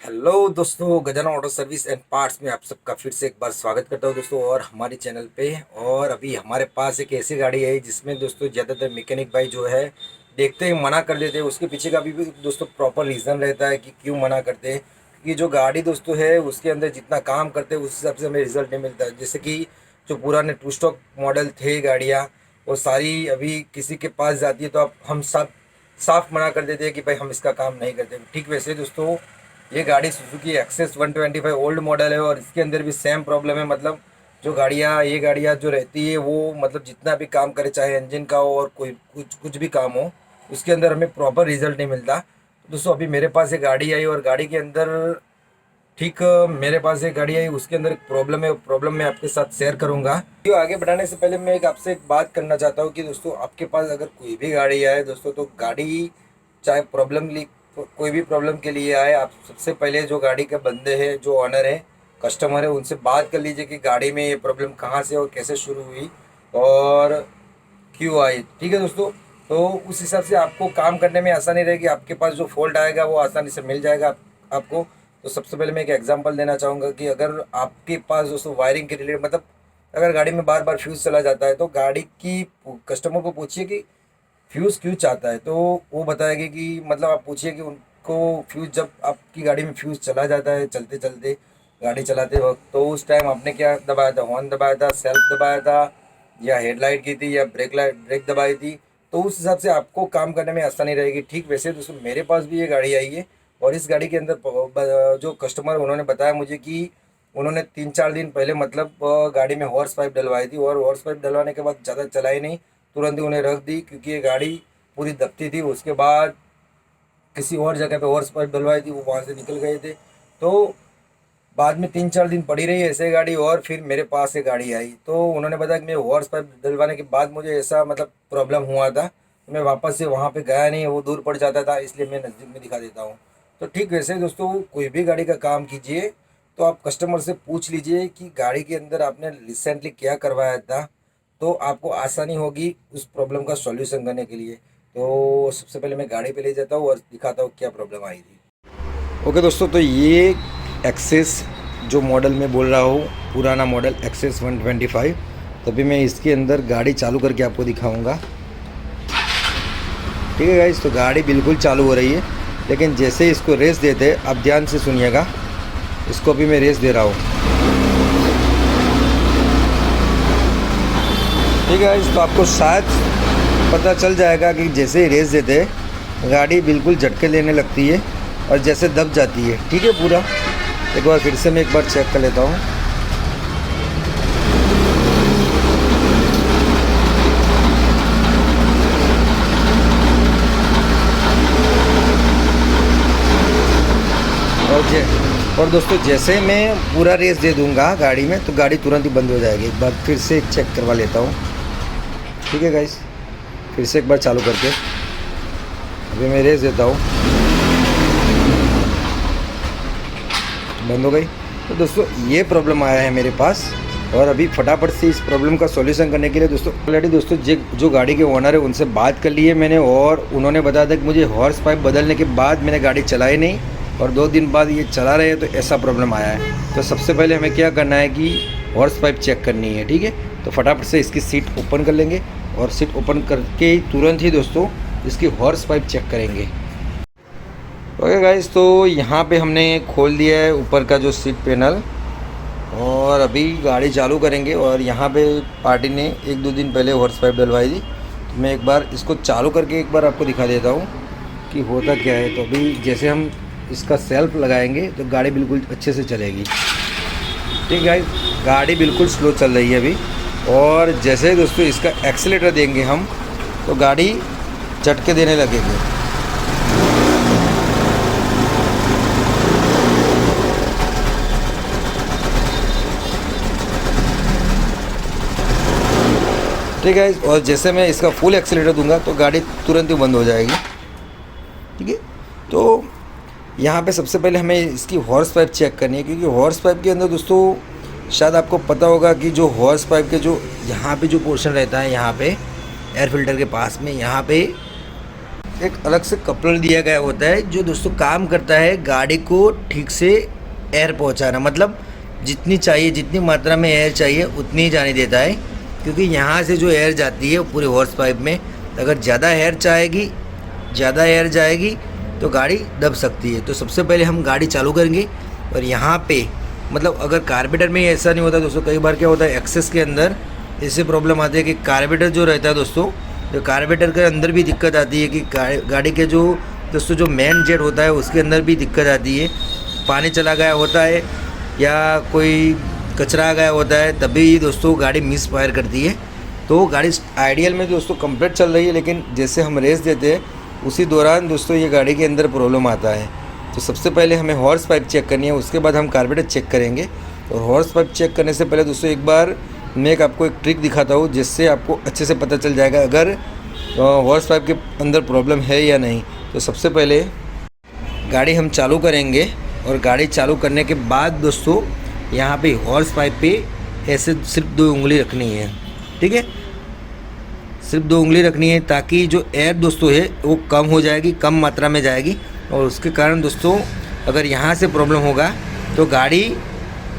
Hello दोस्तों, गजाना auto service and parts में आप सबका फिर से एक बार स्वागत करता हूं दोस्तों और हमारे चैनल पे। और अभी हमारे पास एक ऐसी गाड़ी है जिसमें दोस्तों ज़्यादातर मैकेनिक भाई जो है देखते ही मना कर देते हैं। उसके पीछे का भी दोस्तों प्रॉपर रीज़न रहता है कि क्यों मना करते हैं। क्योंकि जो गाड़ी दोस्तों है उसके अंदर जितना काम करते हैं उस हिसाब से हमें रिजल्ट नहीं मिलता है। जैसे कि जो पुराने टू स्टॉक मॉडल थे गाड़ियाँ, वो सारी अभी किसी के पास जाती है तो आप हम सब साफ मना कर देते हैं कि भाई हम इसका काम नहीं करते। ठीक वैसे दोस्तों ये गाड़ी सुजुकी एक्सेस 125 ओल्ड मॉडल है और इसके अंदर भी सेम प्रॉब्लम है। मतलब जो गाड़ियाँ ये गाड़ियाँ जो रहती है वो मतलब जितना भी काम करे, चाहे इंजन का हो और कोई कुछ कुछ भी काम हो, उसके अंदर हमें प्रॉपर रिजल्ट नहीं मिलता। तो दोस्तों अभी मेरे पास एक गाड़ी आई और गाड़ी के अंदर ठीक मेरे पास एक गाड़ी आई, उसके अंदर एक प्रॉब्लम है। प्रॉब्लम मैं आपके साथ शेयर करूंगा। तो आगे बढ़ाने से पहले मैं आपसे एक बात करना चाहता हूँ कि दोस्तों आपके पास अगर कोई भी गाड़ी आए दोस्तों, तो गाड़ी चाहे कोई भी प्रॉब्लम के लिए आए, आप सबसे पहले जो गाड़ी के बंदे हैं, जो ऑनर है, कस्टमर है, उनसे बात कर लीजिए कि गाड़ी में ये प्रॉब्लम कहाँ से और कैसे शुरू हुई और क्यों आई। ठीक है दोस्तों, तो उस हिसाब से आपको काम करने में आसानी रहेगी। आपके पास जो फॉल्ट आएगा वो आसानी से मिल जाएगा आपको। तो सबसे पहले मैं एक एग्जांपल देना चाहूँगा कि अगर आपके पास दोस्तों वायरिंग के रिलेटेड, मतलब अगर गाड़ी में बार बार फ्यूज़ चला जाता है तो गाड़ी की कस्टमर को पूछिए कि फ्यूज़ क्यों चाहता है, तो वो बताएगी कि मतलब आप पूछिए कि उनको फ्यूज़, जब आपकी गाड़ी में फ्यूज़ चला जाता है चलते चलते गाड़ी चलाते वक्त, तो उस टाइम आपने क्या दबाया था, हॉर्न दबाया था, सेल्फ दबाया था, या हेडलाइट की थी, या ब्रेक दबाई थी। तो उस हिसाब से आपको काम करने में आसानी रहेगी। ठीक वैसे दोस्तों मेरे पास भी ये गाड़ी आई है और इस गाड़ी के अंदर जो कस्टमर उन्होंने बताया मुझे कि उन्होंने 3-4 दिन पहले मतलब गाड़ी में हॉर्स पाइप डलवाई थी और हॉर्स पाइप डलवाने के बाद ज़्यादा चलाई नहीं, तुरंत ही उन्हें रख दी क्योंकि ये गाड़ी पूरी दबती थी। उसके बाद किसी और जगह पे हॉर्स पाइप डलवाई थी, वो वहाँ से निकल गए थे। तो बाद में 3-4 दिन पड़ी रही ऐसे गाड़ी और फिर मेरे पास ये गाड़ी आई। तो उन्होंने बताया कि मैं हॉर्स पाइप डलवाने के बाद मुझे ऐसा मतलब प्रॉब्लम हुआ था, तो मैं वापस से वहाँ पे गया नहीं, वो दूर पड़ जाता था, इसलिए मैं नज़दीक में दिखा देता हूँ। तो ठीक वैसे दोस्तों कोई भी गाड़ी का काम कीजिए तो आप कस्टमर से पूछ लीजिए कि गाड़ी के अंदर आपने रिसेंटली क्या करवाया था, तो आपको आसानी होगी उस प्रॉब्लम का सॉल्यूशन करने के लिए। तो सबसे पहले मैं गाड़ी पे ले जाता हूँ और दिखाता हूँ क्या प्रॉब्लम आई थी। ओके दोस्तों, तो ये एक्सेस जो मॉडल मैं बोल रहा हूँ, पुराना मॉडल एक्सेस 125, तभी मैं इसके अंदर गाड़ी चालू करके आपको दिखाऊंगा। ठीक है गाइस, तो गाड़ी बिल्कुल चालू हो रही है, लेकिन जैसे इसको रेस देते, आप ध्यान से सुनिएगा, इसको भी मैं रेस दे रहा हूँ। ठीक है गाइस, तो आपको शायद पता चल जाएगा कि जैसे ही रेस देते गाड़ी बिल्कुल झटके लेने लगती है और जैसे दब जाती है। ठीक है, पूरा एक बार फिर से मैं एक बार चेक कर लेता हूँ। और दोस्तों जैसे मैं पूरा रेस दे दूंगा गाड़ी में तो गाड़ी तुरंत ही बंद हो जाएगी। एक बार फिर से चेक करवा लेता हूँ। ठीक है गाइस, फिर से एक बार चालू करके अभी मैं रेस देता हूँ, बंद हो गई। तो दोस्तों ये प्रॉब्लम आया है मेरे पास और अभी फटाफट से इस प्रॉब्लम का सॉल्यूशन करने के लिए दोस्तों ऑलरेडी दोस्तों जो गाड़ी के ओनर है उनसे बात कर ली है मैंने और उन्होंने बताया था कि मुझे हॉर्स पाइप बदलने के बाद मैंने गाड़ी चलाई नहीं और 2 दिन बाद ये चला रहे हैं तो ऐसा प्रॉब्लम आया है। तो सबसे पहले हमें क्या करना है कि हॉर्स पाइप चेक करनी है। ठीक है, तो फटाफट से इसकी सीट ओपन कर लेंगे और सीट ओपन करके ही तुरंत ही दोस्तों इसकी हॉर्स पाइप चेक करेंगे। ओके गाइस, तो यहाँ पे हमने खोल दिया है ऊपर का जो सीट पैनल और अभी गाड़ी चालू करेंगे। और यहाँ पे पार्टी ने 1-2 दिन पहले हॉर्स पाइप डलवाई थी, तो मैं एक बार इसको चालू करके एक बार आपको दिखा देता हूँ कि होता क्या है। तो अभी जैसे हम इसका सेल्फ लगाएंगे तो गाड़ी बिल्कुल अच्छे से चलेगी। ठीक है, गाड़ी बिल्कुल स्लो चल रही है अभी। और जैसे दोस्तों इसका एक्सीलेटर देंगे हम तो गाड़ी झटके देने लगेगी। ठीक है, और जैसे मैं इसका फुल एक्सीलेटर दूंगा तो गाड़ी तुरंत ही बंद हो जाएगी। ठीक है, तो यहाँ पे सबसे पहले हमें इसकी हॉर्स पाइप चेक करनी है, क्योंकि हॉर्स पाइप के अंदर दोस्तों शायद आपको पता होगा कि जो हॉर्स पाइप के जो यहाँ पे जो पोर्शन रहता है, यहाँ पे एयर फिल्टर के पास में यहाँ पे एक अलग से कपलर दिया गया होता है जो दोस्तों काम करता है गाड़ी को ठीक से एयर पहुंचाना, मतलब जितनी चाहिए, जितनी मात्रा में एयर चाहिए उतनी ही जाने देता है। क्योंकि यहाँ से जो एयर जाती है वो पूरे हॉर्स पाइप में, अगर ज़्यादा एयर जाएगी तो गाड़ी दब सकती है। तो सबसे पहले हम गाड़ी चालू करेंगे और यहाँ पे मतलब अगर कार्बोरेटर में ऐसा नहीं होता दोस्तों, कई बार क्या होता है एक्सेस के अंदर ऐसे प्रॉब्लम आती है कि कार्बोरेटर जो रहता है दोस्तों, तो कार्बोरेटर के अंदर भी दिक्कत आती है कि गाड़ी के जो दोस्तों जो मेन जेट होता है उसके अंदर भी दिक्कत आती है। पानी चला गया होता है या कोई कचरा आ गया होता है तभी दोस्तों गाड़ी मिस फायर करती है। तो गाड़ी आइडियल में दोस्तों कंप्लीट चल रही है, लेकिन जैसे हम रेस देते हैं उसी दौरान दोस्तों ये गाड़ी के अंदर प्रॉब्लम आता है। तो सबसे पहले हमें हॉर्स पाइप चेक करनी है, उसके बाद हम कार्बोरेटर चेक करेंगे। और हॉर्स पाइप चेक करने से पहले दोस्तों एक बार मैं आपको एक ट्रिक दिखाता हूँ जिससे आपको अच्छे से पता चल जाएगा अगर हॉर्स पाइप के अंदर प्रॉब्लम है या नहीं। तो सबसे पहले गाड़ी हम चालू करेंगे और गाड़ी चालू करने के बाद दोस्तों यहाँ पे हॉर्स पाइप पे ऐसे सिर्फ 2 उंगली रखनी है, ठीक है, सिर्फ 2 उंगली रखनी है ताकि जो एयर दोस्तों है वो कम हो जाएगी, कम मात्रा में जाएगी। और उसके कारण दोस्तों अगर यहाँ से प्रॉब्लम होगा तो गाड़ी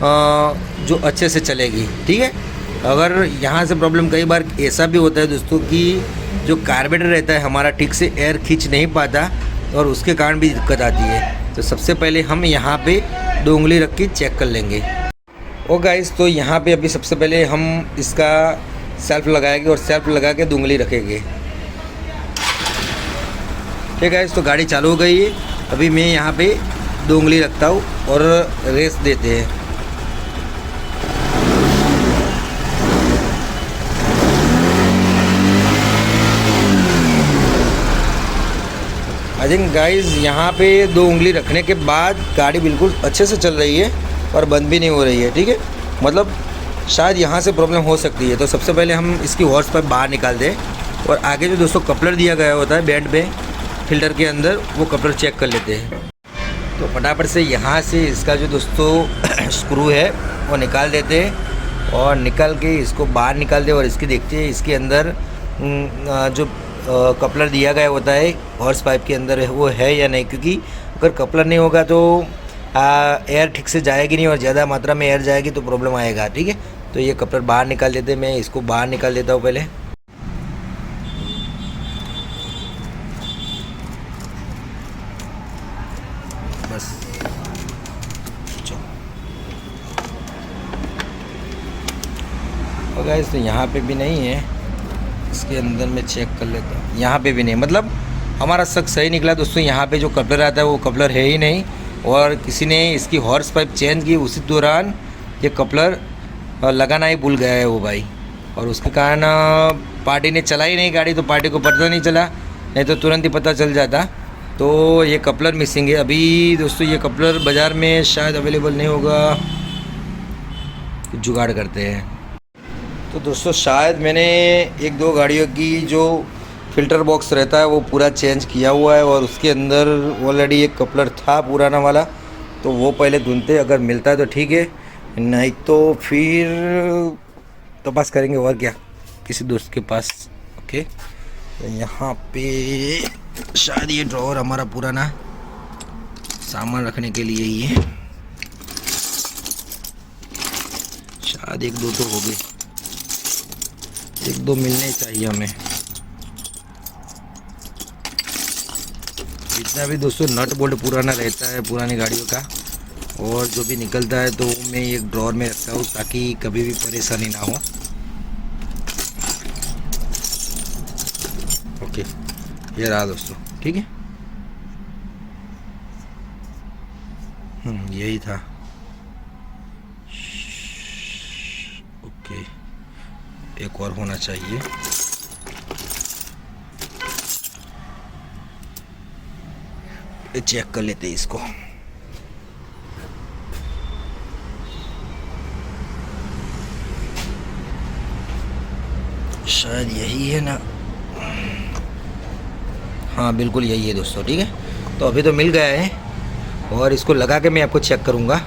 जो अच्छे से चलेगी, ठीक है। अगर यहाँ से प्रॉब्लम, कई बार ऐसा भी होता है दोस्तों कि जो कार्बोरेटर रहता है हमारा ठीक से एयर खींच नहीं पाता और उसके कारण भी दिक्कत आती है। तो सबसे पहले हम यहाँ पे 2 उंगली रख के चेक कर लेंगे। ओ गाइस, तो यहाँ पे अभी सबसे पहले हम इसका सेल्फ लगाएंगे और सेल्फ लगा के 2 उंगली रखेंगे, ठीक है। तो गाड़ी चालू हो गई है, अभी मैं यहाँ पे 2 उंगली रखता हूँ और रेस देते हैं। आई थिंक गाइस यहाँ पे 2 उंगली रखने के बाद गाड़ी बिल्कुल अच्छे से चल रही है और बंद भी नहीं हो रही है, ठीक है। मतलब शायद यहाँ से प्रॉब्लम हो सकती है। तो सबसे पहले हम इसकी हॉर्स पाइप बाहर निकाल दें और आगे जो दोस्तों कपलर दिया गया होता है बेंड पे फिल्टर के अंदर, वो कपलर चेक कर लेते हैं। तो फटाफट से यहाँ से इसका जो दोस्तों स्क्रू है वो निकाल देते हैं और निकाल के इसको बाहर निकाल दे और इसकी देखते हैं इसके अंदर जो कपलर दिया गया होता है हॉर्स पाइप के अंदर वो है या नहीं। क्योंकि अगर कपलर नहीं होगा तो एयर ठीक से जाएगी नहीं और ज़्यादा मात्रा में एयर जाएगी तो प्रॉब्लम आएगा, ठीक है। तो ये कपलर बाहर निकाल देते हैं, मैं इसको बाहर निकाल देता हूँ पहले। बस और गाइस तो यहाँ पे भी नहीं है, इसके अंदर में चेक कर लेता हूँ, यहाँ पे भी नहीं। मतलब हमारा शक सही निकला दोस्तों, यहाँ पे जो कपलर आता है वो कपलर है ही नहीं और किसी ने इसकी हॉर्स पाइप चेंज की उसी दौरान ये कपलर लगाना ही भूल गया है वो भाई, और उसके कारण पार्टी ने चलाई नहीं गाड़ी, तो पार्टी को पता नहीं चला, नहीं तो तुरंत ही पता चल जाता। तो ये कपलर मिसिंग है। अभी दोस्तों ये कपलर बाज़ार में शायद अवेलेबल नहीं होगा, जुगाड़ करते हैं। तो दोस्तों शायद मैंने 1-2 गाड़ियों की जो फ़िल्टर बॉक्स रहता है वो पूरा चेंज किया हुआ है और उसके अंदर ऑलरेडी एक कपलर था पुराना वाला, तो वो पहले ढूंढते, अगर मिलता है तो ठीक है, नहीं तो फिर तपास करेंगे और क्या किसी दोस्त के पास। ओके, तो यहाँ पे शायद ये ड्रॉवर हमारा पुराना सामान रखने के लिए ही है, शायद 1-2 तो हो गए, 1-2 मिलने चाहिए हमें। जितना भी दोस्तों नट बोल्ट पुराना रहता है पुरानी गाड़ियों का और जो भी निकलता है तो मैं एक ड्रॉर में रखता हूँ ताकि कभी भी परेशानी ना हो। ओके, ये रहा दोस्तों, ठीक है। यही था। ओके, एक और होना चाहिए। चेक कर लेते हैं इसको। शायद यही है ना, हाँ बिल्कुल यही है दोस्तों, ठीक है। तो अभी तो मिल गया है और इसको लगा के मैं आपको चेक करूँगा,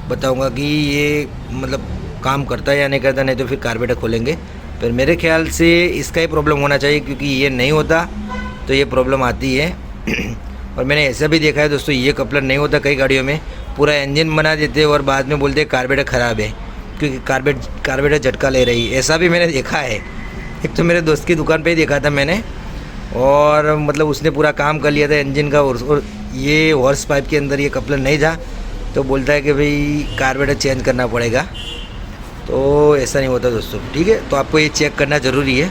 बताऊँगा कि ये मतलब काम करता है या नहीं करता, नहीं तो फिर कार्बोरेटर खोलेंगे। पर मेरे ख्याल से इसका ही प्रॉब्लम होना चाहिए क्योंकि ये नहीं होता तो ये प्रॉब्लम आती है। और मैंने ऐसा भी देखा है दोस्तों, ये कपलर नहीं होता कई गाड़ियों में, पूरा इंजन बना देते हैं और बाद में बोलते हैं कार्बोरेटर ख़राब है क्योंकि कार्बोरेटर झटका ले रही है। ऐसा भी मैंने देखा है। एक तो मेरे दोस्त की दुकान पे ही देखा था मैंने, और मतलब उसने पूरा काम कर लिया था इंजन का, और ये हॉर्स पाइप के अंदर ये कपलर नहीं था, तो बोलता है कि भाई कार्बोरेटर चेंज करना पड़ेगा। तो ऐसा नहीं होता दोस्तों, ठीक है। तो आपको ये चेक करना ज़रूरी है।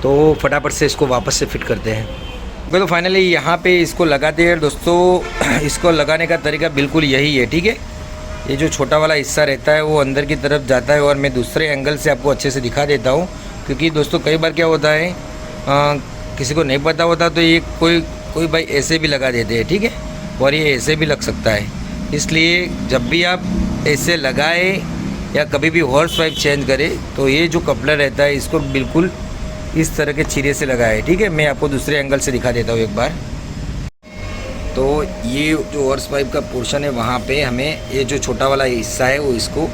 तो फटाफट से इसको वापस से फिट करते हैं। तो फाइनली यहाँ पे इसको लगाते हैं दोस्तों। इसको लगाने का तरीका बिल्कुल यही है, ठीक है। ये जो छोटा वाला हिस्सा रहता है वो अंदर की तरफ जाता है, और मैं दूसरे एंगल से आपको अच्छे से दिखा देता हूँ, क्योंकि दोस्तों कई बार क्या होता है किसी को नहीं पता होता, तो ये कोई भाई ऐसे भी लगा देते हैं, ठीक है। और ये ऐसे भी लग सकता है, इसलिए जब भी आप ऐसे लगाए या कभी भी हॉर्स पाइप चेंज करें तो ये जो कपलर रहता है इसको बिल्कुल इस तरह के चिरे से लगाए, ठीक है। मैं आपको दूसरे एंगल से दिखा देता हूँ एक बार। तो ये जो हॉर्स पाइप का पोर्शन है वहाँ पे हमें ये जो छोटा वाला हिस्सा है वो इसको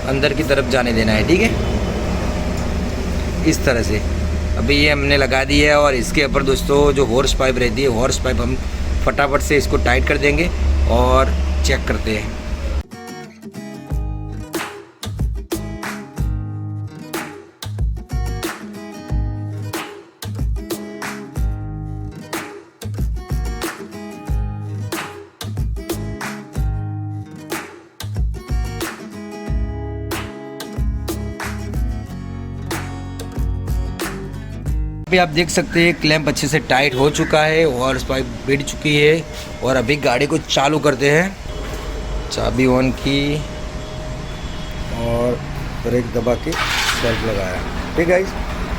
अंदर की तरफ जाने देना है, ठीक है, इस तरह से। अभी ये हमने लगा दी है, और इसके ऊपर दोस्तों जो हॉर्स पाइप रहती है, हॉर्स पाइप हम फटाफट से इसको टाइट कर देंगे और चेक करते हैं। अभी आप देख सकते हैं क्लैंप अच्छे से टाइट हो चुका है, हॉर्स पाइप बिड़ चुकी है, और अभी गाड़ी को चालू करते हैं। चाबी ऑन की और ब्रेक दबा के सेल्फ लगाया, ठीक है।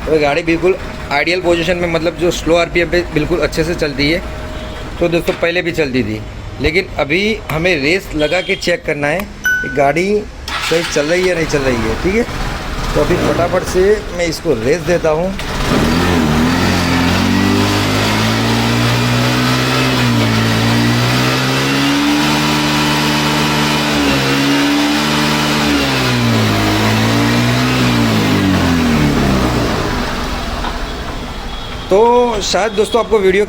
तो गाड़ी बिल्कुल आइडियल पोजीशन में, मतलब जो स्लो आरपीएम पे बिल्कुल अच्छे से चलती है। तो दोस्तों पहले भी चलती थी, लेकिन अभी हमें रेस लगा के चेक करना है कि गाड़ी सही चल रही है नहीं चल रही है, ठीक है। तो अभी फटाफट से मैं इसको रेस देता हूँ। तो शायद दोस्तों आपको वीडियो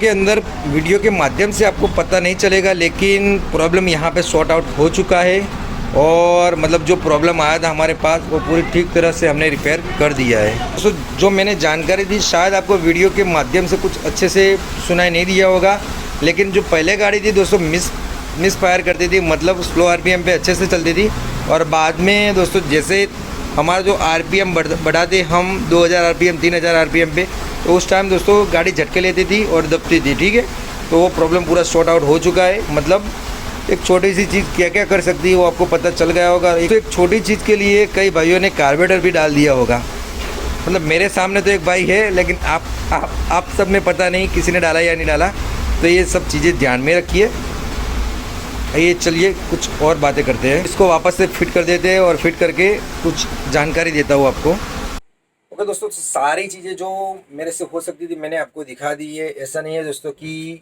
के माध्यम से आपको पता नहीं चलेगा, लेकिन प्रॉब्लम यहाँ पे सॉर्ट आउट हो चुका है, और मतलब जो प्रॉब्लम आया था हमारे पास वो पूरी ठीक तरह से हमने रिपेयर कर दिया है। तो जो मैंने जानकारी दी शायद आपको वीडियो के माध्यम से कुछ अच्छे से सुनाई नहीं दिया होगा, लेकिन जो पहले गाड़ी थी दोस्तों मिस फायर करती थी, मतलब स्लो आरपीएम पे अच्छे से चलती थी, और बाद में दोस्तों जैसे हमारा जो आरपीएम बढ़ाते हम 2000 आरपीएम 3000 आरपीएम पे, तो उस टाइम दोस्तों गाड़ी झटके लेती थी और दबती थी, ठीक है। तो वो प्रॉब्लम पूरा सॉर्ट आउट हो चुका है। मतलब एक छोटी सी चीज़ क्या क्या कर सकती है वो आपको पता चल गया होगा। एक छोटी चीज़ के लिए कई भाइयों ने कार्बोरेटर भी डाल दिया होगा। मतलब मेरे सामने तो एक भाई है, लेकिन आप सब में पता नहीं किसी ने डाला या नहीं डाला। तो ये सब चीज़ें ध्यान में रखिए। ये चलिए कुछ और बातें करते हैं, इसको वापस से फिट कर देते हैं, और फिट करके कुछ जानकारी देता हूँ आपको। ओके दोस्तों, सारी चीज़ें जो मेरे से हो सकती थी मैंने आपको दिखा दी है। ऐसा नहीं है दोस्तों कि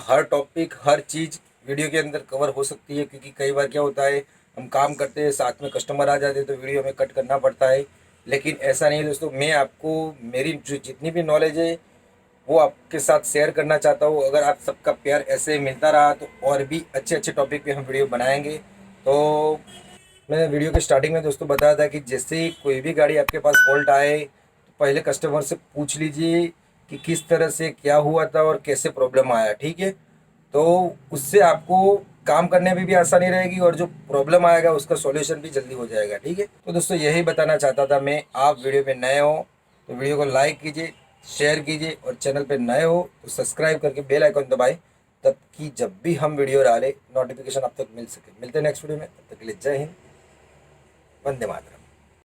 हर टॉपिक हर चीज़ वीडियो के अंदर कवर हो सकती है, क्योंकि कई बार क्या होता है हम काम करते हैं, साथ में कस्टमर आ जाते हैं, तो वीडियो में कट करना पड़ता है। लेकिन ऐसा नहीं है दोस्तों, मैं आपको मेरी जो जितनी भी नॉलेज है वो आपके साथ शेयर करना चाहता हूँ। अगर आप सबका प्यार ऐसे मिलता रहा तो और भी अच्छे अच्छे टॉपिक पे हम वीडियो बनाएंगे। तो मैंने वीडियो के स्टार्टिंग में दोस्तों बताया था कि जैसे कोई भी गाड़ी आपके पास फॉल्ट आए तो पहले कस्टमर से पूछ लीजिए कि किस तरह से क्या हुआ था और कैसे प्रॉब्लम आया, ठीक है। तो उससे आपको काम करने में भी आसानी रहेगी, और जो प्रॉब्लम आएगा उसका सॉल्यूशन भी जल्दी हो जाएगा, ठीक है। तो दोस्तों यही बताना चाहता था मैं। आप वीडियो में नए हो तो वीडियो को लाइक कीजिए, शेयर कीजिए, और चैनल पे नए हो तो सब्सक्राइब करके बेल आइकन दबाएं, तब कि जब भी हम वीडियो डालें नोटिफिकेशन आप तक मिल सके। मिलते हैं नेक्स्ट वीडियो में, तब तक के लिए जय हिंद, वंदे मातरम।